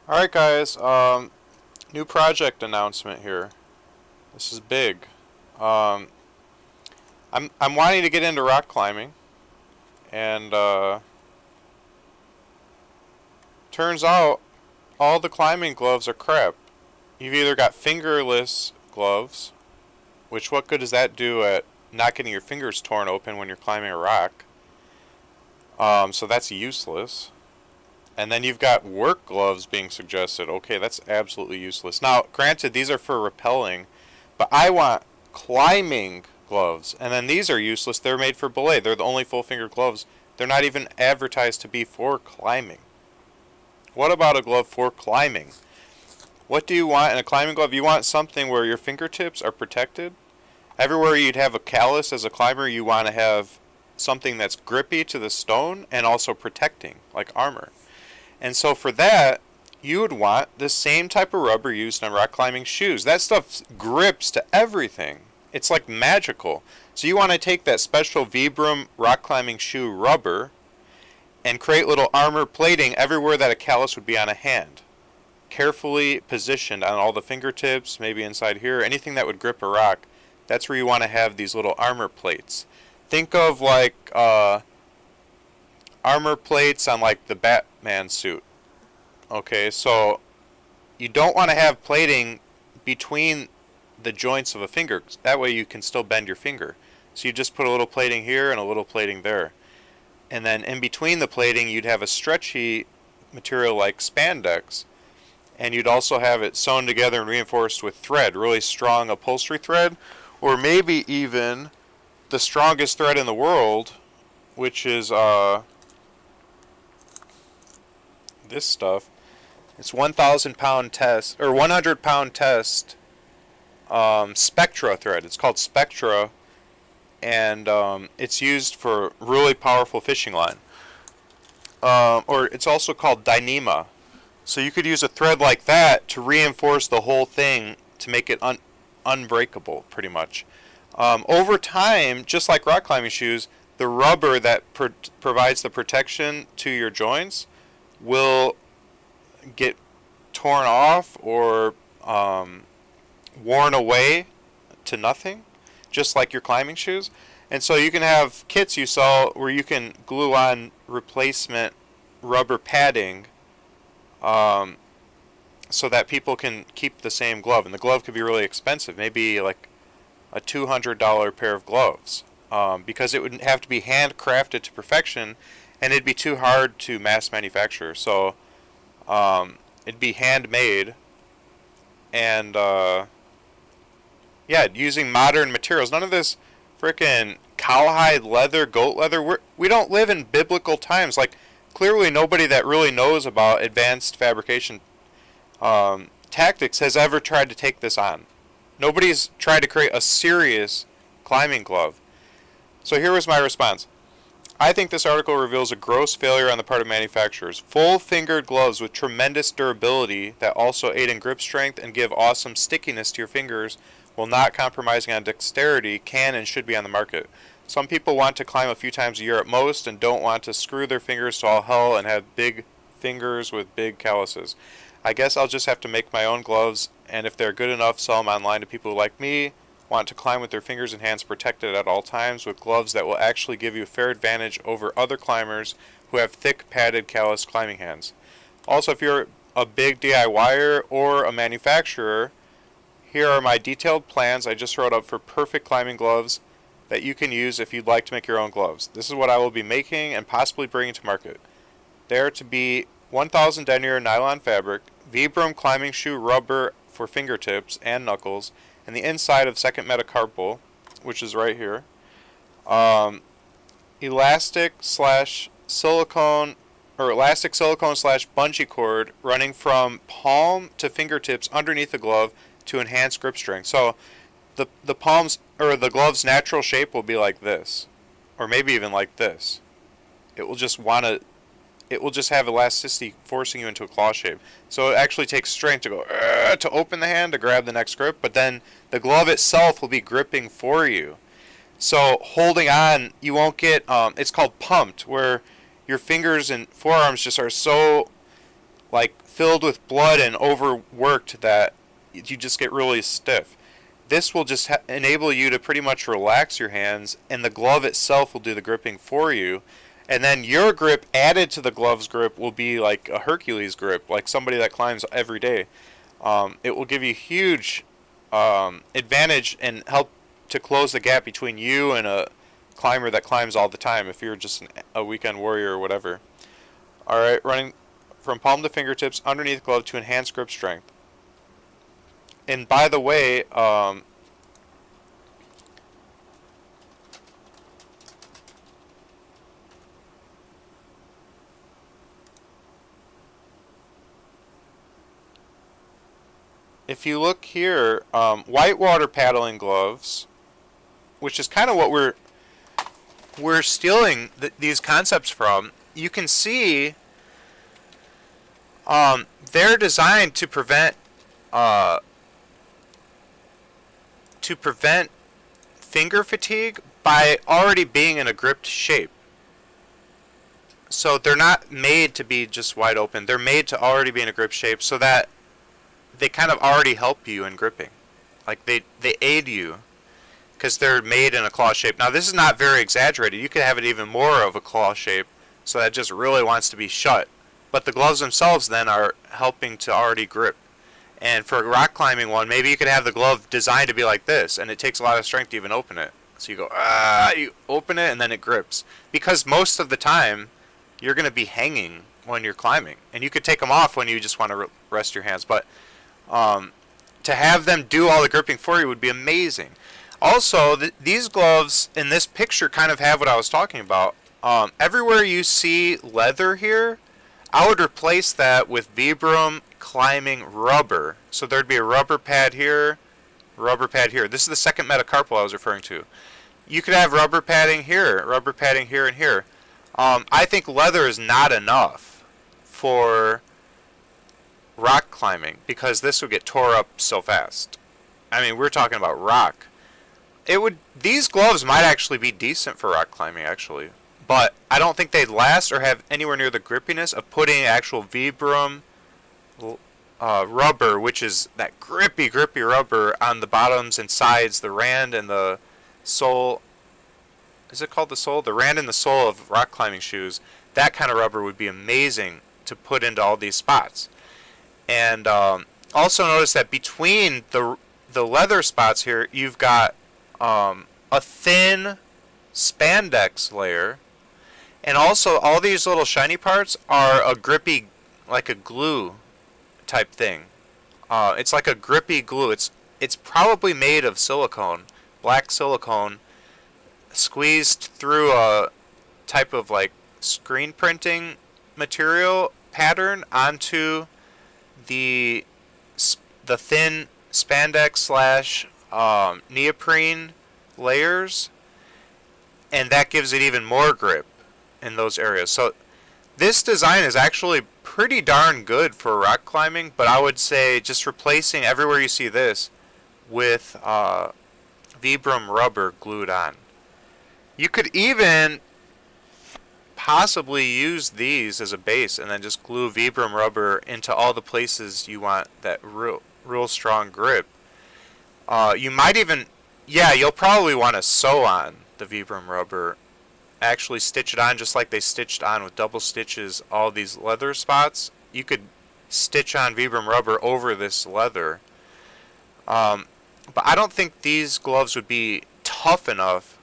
Alright guys, new project announcement here. This is big. Um, I'm wanting to get into rock climbing, and turns out all the climbing gloves are crap. You've either got fingerless gloves, which what good does that do at not getting your fingers torn open when you're climbing a rock? So that's useless. And then you've got work gloves being suggested. Okay, that's absolutely useless. Now, granted, these are for rappelling, but I want climbing gloves. And then these are useless. They're made for belay. They're the only full finger gloves. They're not even advertised to be for climbing. What about a glove for climbing? What do you want in a climbing glove? You want something where your fingertips are protected. Everywhere you'd have a callus as a climber, you want to have something that's grippy to the stone and also protecting, like armor. And so for that, you would want the same type of rubber used on rock climbing shoes. That stuff grips to everything. It's like magical. So you want to take that special Vibram rock climbing shoe rubber and create little armor plating everywhere that a callus would be on a hand. Carefully positioned on all the fingertips, maybe inside here, anything that would grip a rock. That's where you want to have these little armor plates. Think of like armor plates on like the Batman suit. Okay, so you don't want to have plating between the joints of a finger. That way you can still bend your finger. So you just put a little plating here and a little plating there. And then in between the plating you'd have a stretchy material like spandex. And you'd also have it sewn together and reinforced with thread, really strong upholstery thread. Or maybe even the strongest thread in the world, which is this stuff. It's 1,000 pound test or 100 pound test Spectra thread. It's called Spectra, and it's used for really powerful fishing line. Or it's also called Dyneema. So you could use a thread like that to reinforce the whole thing to make it unbreakable, pretty much. Over time, just like rock climbing shoes, the rubber that provides the protection to your joints will get torn off or worn away to nothing, just like your climbing shoes. And so you can have kits you sell where you can glue on replacement rubber padding so that people can keep the same glove. And the glove could be really expensive, maybe like a $200 pair of gloves, because it would have to be handcrafted to perfection, and it'd be too hard to mass manufacture. So it'd be handmade, and yeah, using modern materials. None of this frickin' cowhide leather, goat leather. We don't live in biblical times. Like, clearly nobody that really knows about advanced fabrication tactics has ever tried to take this on. Nobody's tried to create a serious climbing glove. So here was my response. I think this article reveals a gross failure on the part of manufacturers. Full-fingered gloves with tremendous durability that also aid in grip strength and give awesome stickiness to your fingers while not compromising on dexterity can and should be on the market. Some people want to climb a few times a year at most and don't want to screw their fingers to all hell and have big fingers with big calluses. I guess I'll just have to make my own gloves, and if they're good enough, sell them online to people like me want to climb with their fingers and hands protected at all times with gloves that will actually give you a fair advantage over other climbers who have thick, padded, calloused climbing hands. Also, if you're a big DIYer or a manufacturer, here are my detailed plans I just wrote up for perfect climbing gloves that you can use if you'd like to make your own gloves. This is what I will be making and possibly bringing to market. They are to be 1,000 denier nylon fabric, Vibram climbing shoe rubber for fingertips and knuckles, and the inside of second metacarpal, which is right here. Elastic silicone slash bungee cord running from palm to fingertips underneath the glove to enhance grip strength. So the palms or the glove's natural shape will be like this, or maybe even like this. It will just have elasticity forcing you into a claw shape. So it actually takes strength to go to open the hand to grab the next grip, but then the glove itself will be gripping for you. So holding on, you won't get, it's called pumped, where your fingers and forearms just are so like filled with blood and overworked that you just get really stiff. This will just enable you to pretty much relax your hands, and the glove itself will do the gripping for you. And then your grip added to the glove's grip will be like a Hercules grip, like somebody that climbs every day. It will give you huge advantage and help to close the gap between you and a climber that climbs all the time if you're just a weekend warrior or whatever. Alright, running from palm to fingertips underneath glove to enhance grip strength. And by the way, if you look here, whitewater paddling gloves, which is kind of what we're stealing these concepts from, you can see they're designed to prevent finger fatigue by already being in a gripped shape. So they're not made to be just wide open. They're made to already be in a grip shape so that they kind of already help you in gripping. Like they aid you because they're made in a claw shape. Now this is not very exaggerated. You could have it even more of a claw shape so that it just really wants to be shut. But the gloves themselves then are helping to already grip. And for a rock climbing one, maybe you could have the glove designed to be like this, and it takes a lot of strength to even open it. So you go, you open it, and then it grips. Because most of the time, you're going to be hanging when you're climbing. And you could take them off when you just want to rest your hands. But to have them do all the gripping for you would be amazing. Also, these gloves in this picture kind of have what I was talking about. Everywhere you see leather here, I would replace that with Vibram climbing rubber. So there'd be a rubber pad here, rubber pad here. This is the second metacarpal I was referring to. You could have rubber padding here, and here. I think leather is not enough for rock climbing because this would get tore up so fast. I mean, we're talking about rock. These gloves might actually be decent for rock climbing, actually. But I don't think they'd last or have anywhere near the grippiness of putting actual Vibram rubber, which is that grippy rubber on the bottoms and sides, the rand and the sole. Is it called the sole? The rand and the sole of rock climbing shoes. That kind of rubber would be amazing to put into all these spots. And also notice that between the leather spots here, you've got a thin spandex layer. And also, all these little shiny parts are a grippy, like a glue type thing. It's like a grippy glue. It's probably made of silicone, black silicone, squeezed through a type of like screen printing material pattern onto the thin spandex / neoprene layers, and that gives it even more grip in those areas. So this design is actually pretty darn good for rock climbing, but I would say just replacing everywhere you see this with Vibram rubber glued on. You could even possibly use these as a base and then just glue Vibram rubber into all the places you want that real strong grip. You might even, you'll probably want to sew on the Vibram rubber, actually stitch it on just like they stitched on with double stitches all these leather spots. You could stitch on Vibram rubber over this leather. But I don't think these gloves would be tough enough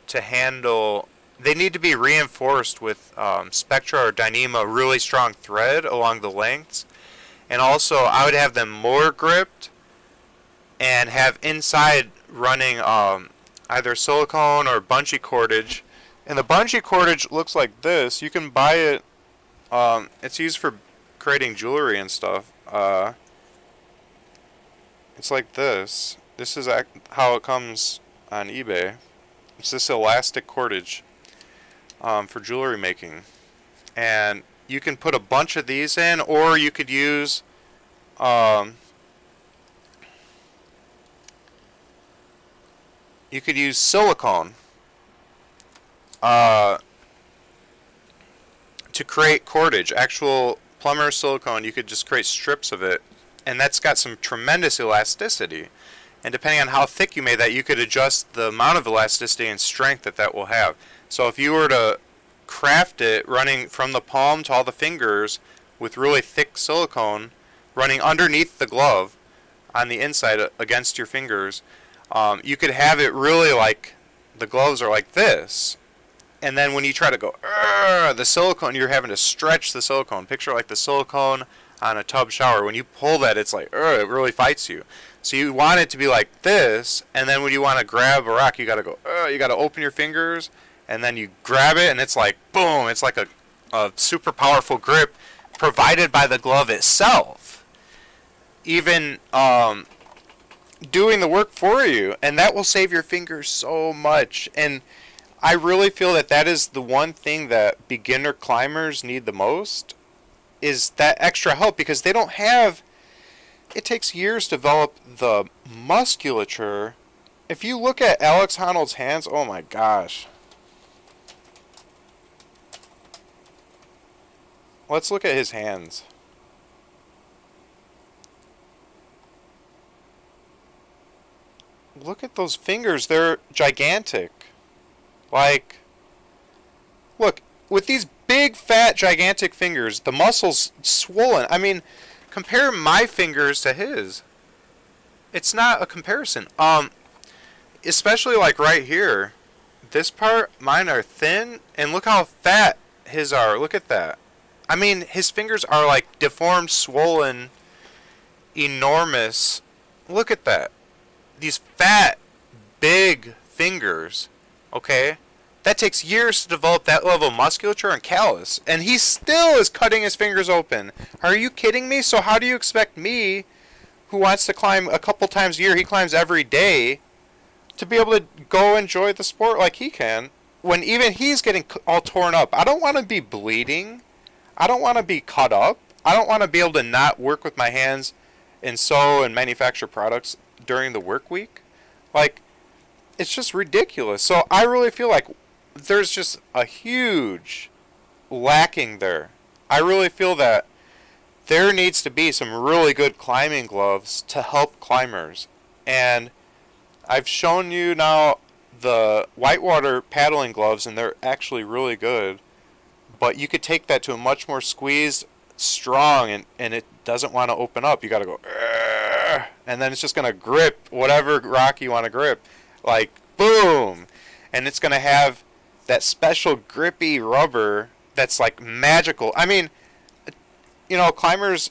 to handle. They need to be reinforced with Spectra or Dyneema really strong thread along the lengths. And also I would have them more gripped and have inside running either silicone or bungee cordage. And the bungee cordage looks like this. You can buy it. It's used for creating jewelry and stuff. It's like this. This is how it comes on eBay. It's this elastic cordage for jewelry making. And you can put a bunch of these in, or you could use silicone to create cordage, actual plumber silicone, you could just create strips of it, and that's got some tremendous elasticity. And depending on how thick you made that, you could adjust the amount of elasticity and strength that that will have. So if you were to craft it running from the palm to all the fingers with really thick silicone running underneath the glove on the inside against your fingers, you could have it really like the gloves are like this. And then when you try to go, the silicone, you're having to stretch the silicone. Picture like the silicone on a tub shower. When you pull that, it's like, it really fights you. So you want it to be like this, and then when you want to grab a rock, you got to go, you got to open your fingers, and then you grab it, and it's like, boom, it's like a super powerful grip provided by the glove itself. Even doing the work for you, and that will save your fingers so much. And I really feel that that is the one thing that beginner climbers need the most, is that extra help, because they don't have, it takes years to develop the musculature. If you look at Alex Honnold's hands, oh my gosh. Let's look at his hands. Look at those fingers, they're gigantic. Like, look, with these big, fat, gigantic fingers, the muscles swollen. I mean, compare my fingers to his. It's not a comparison. Especially like right here. This part, mine are thin, and look how fat his are. Look at that. I mean, his fingers are like deformed, swollen, enormous. Look at that. These fat, big fingers. Okay? That takes years to develop that level of musculature and callus. And he still is cutting his fingers open. Are you kidding me? So how do you expect me, who wants to climb a couple times a year, he climbs every day, to be able to go enjoy the sport like he can, when even he's getting all torn up? I don't want to be bleeding. I don't want to be cut up. I don't want to be able to not work with my hands and sew and manufacture products during the work week. Like, it's just ridiculous. So I really feel like there's just a huge lacking there. I really feel that there needs to be some really good climbing gloves to help climbers. And I've shown you now the whitewater paddling gloves, and they're actually really good. But you could take that to a much more squeezed, strong, and it doesn't want to open up. You got to go, and then it's just going to grip whatever rock you want to grip. Like, boom! And it's going to have that special grippy rubber that's like magical. I mean, you know, climbers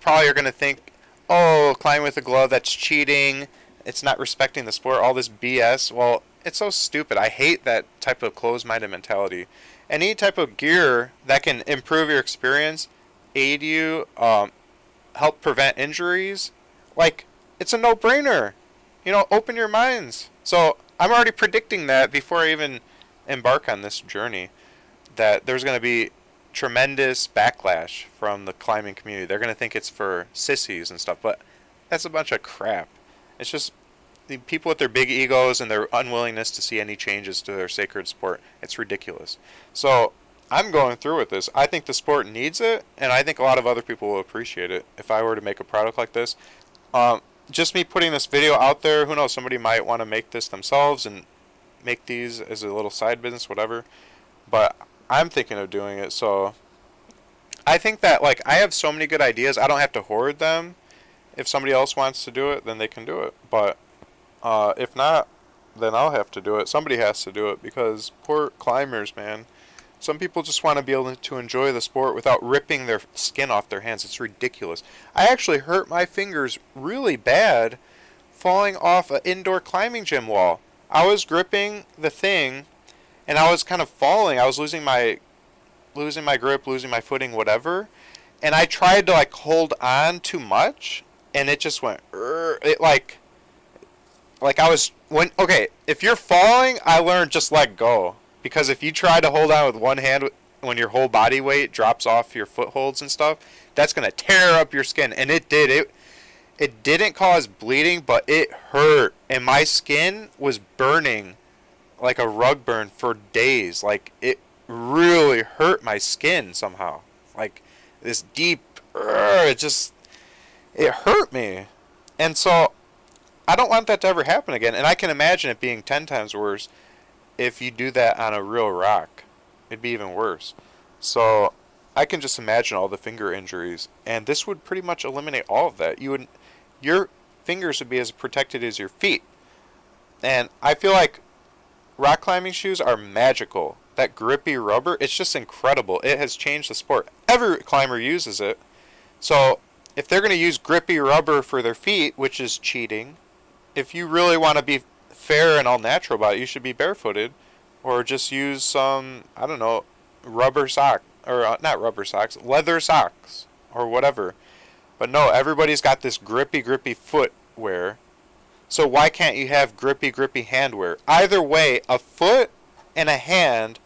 probably are going to think, oh, climb with a glove, that's cheating. It's not respecting the sport, all this BS. Well, it's so stupid. I hate that type of closed-minded mentality. Any type of gear that can improve your experience, aid you, help prevent injuries, like, it's a no-brainer. You know, open your minds. So I'm already predicting that before I even embark on this journey, that there's going to be tremendous backlash from the climbing community. They're going to think it's for sissies and stuff, but that's a bunch of crap. It's just the people with their big egos and their unwillingness to see any changes to their sacred sport. It's ridiculous. So I'm going through with this. I think the sport needs it, and I think a lot of other people will appreciate it if I were to make a product like this. Just me putting this video out there, who knows, somebody might want to make this themselves and make these as a little side business, whatever. But I'm thinking of doing it, so I think that, like, I have so many good ideas, I don't have to hoard them. If somebody else wants to do it, then they can do it. But if not, then I'll have to do it. Somebody has to do it, because poor climbers, man. Some people just want to be able to enjoy the sport without ripping their skin off their hands. It's ridiculous. I actually hurt my fingers really bad falling off an indoor climbing gym wall. I was gripping the thing, and I was kind of falling. I was losing my grip, losing my footing, whatever. And I tried to, like, hold on too much, and it just went, it like I was, okay, if you're falling, I learned just let go. Because if you try to hold on with one hand when your whole body weight drops off your footholds and stuff, that's going to tear up your skin. And it did. It didn't cause bleeding, but it hurt. And my skin was burning like a rug burn for days. Like, it really hurt my skin somehow. Like, this deep, it hurt me. And so I don't want that to ever happen again. And I can imagine it being 10 times worse if you do that on a real rock. It'd be even worse. So I can just imagine all the finger injuries, and this would pretty much eliminate all of that. Your fingers would be as protected as your feet. And I feel like rock climbing shoes are magical. That grippy rubber, it's just incredible. It has changed the sport. Every climber uses it. So if they're going to use grippy rubber for their feet, which is cheating, if you really want to be fair and all natural about it, you should be barefooted, or just use some, I don't know, rubber sock, or not rubber socks, leather socks, or whatever. But no, everybody's got this grippy footwear. So why can't you have grippy handwear? Either way, a foot and a hand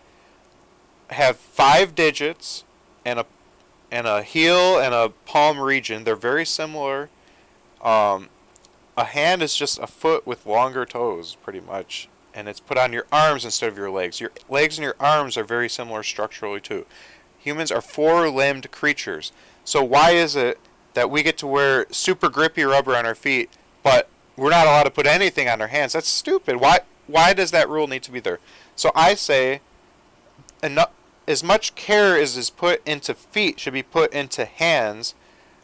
have 5 digits and a heel and a palm region. They're very similar. A hand is just a foot with longer toes, pretty much. And it's put on your arms instead of your legs. Your legs and your arms are very similar structurally, too. Humans are 4-limbed creatures. So why is it that we get to wear super grippy rubber on our feet, but we're not allowed to put anything on our hands? That's stupid. Why does that rule need to be there? So I say, as much care as is put into feet should be put into hands,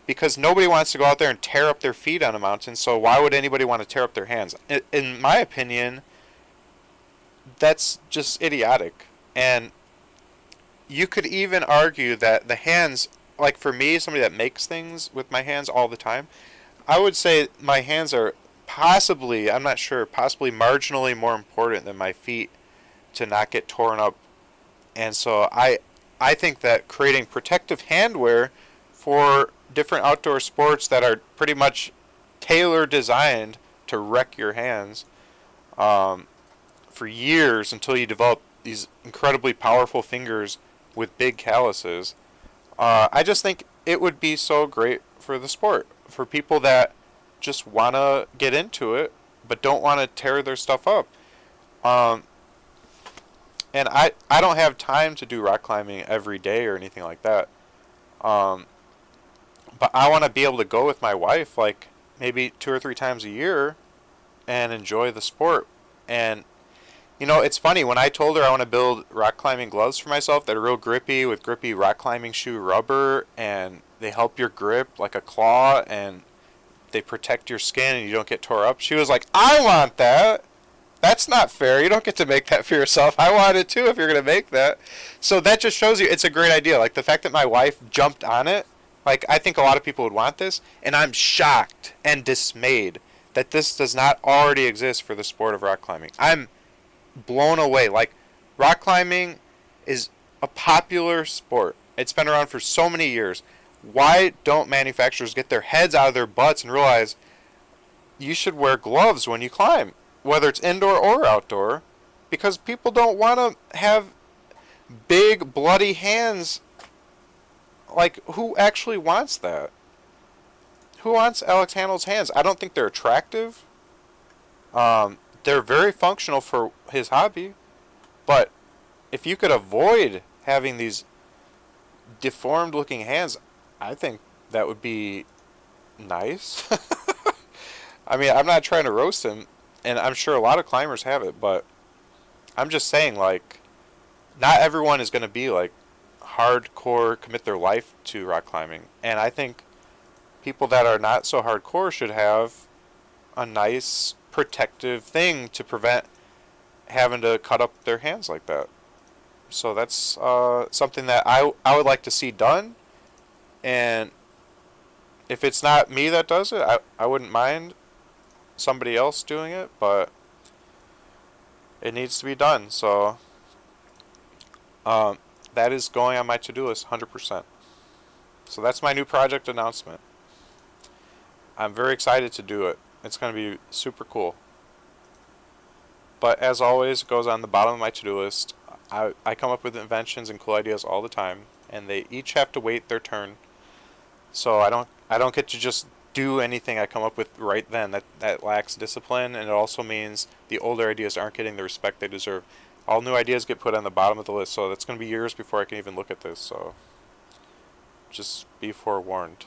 because nobody wants to go out there and tear up their feet on a mountain, so why would anybody want to tear up their hands? In my opinion, that's just idiotic. And you could even argue that the hands, like for me, somebody that makes things with my hands all the time, I would say my hands are possibly, I'm not sure, possibly marginally more important than my feet to not get torn up. And so I think that creating protective handwear for different outdoor sports that are pretty much tailor designed to wreck your hands for years until you develop these incredibly powerful fingers with big calluses. I just think it would be so great for the sport, for people that just want to get into it but don't want to tear their stuff up. And I don't have time to do rock climbing every day or anything like that. But I want to be able to go with my wife like maybe 2 or 3 times a year and enjoy the sport. And you know, it's funny, when I told her I want to build rock climbing gloves for myself that are real grippy with grippy rock climbing shoe rubber, and they help your grip like a claw, and they protect your skin and you don't get tore up, she was like, I want that. That's not fair. You don't get to make that for yourself. I want it too if you're going to make that. So that just shows you it's a great idea. Like the fact that my wife jumped on it, like I think a lot of people would want this, and I'm shocked and dismayed that this does not already exist for the sport of rock climbing. I'm blown away. Like, rock climbing is a popular sport. It's been around for so many years. Why don't manufacturers get their heads out of their butts and realize you should wear gloves when you climb, whether it's indoor or outdoor, because people don't want to have big bloody hands. Like, who actually wants that? Who wants Alex Honnold's hands? I don't think they're attractive. They're very functional for his hobby, but if you could avoid having these deformed looking hands, I think that would be nice. I mean, I'm not trying to roast him, and I'm sure a lot of climbers have it, but I'm just saying, like, not everyone is going to be like hardcore, commit their life to rock climbing, and I think people that are not so hardcore should have a nice protective thing to prevent having to cut up their hands like that. So that's something that I would like to see done, and if it's not me that does it, I wouldn't mind somebody else doing it, but it needs to be done. So that is going on my to-do list 100%. So that's my new project announcement. I'm very excited to do it. It's going to be super cool. But as always, it goes on the bottom of my to-do list. I come up with inventions and cool ideas all the time, and they each have to wait their turn. So I don't get to just do anything I come up with right then. That lacks discipline, and it also means the older ideas aren't getting the respect they deserve. All new ideas get put on the bottom of the list, so that's going to be years before I can even look at this. So just be forewarned.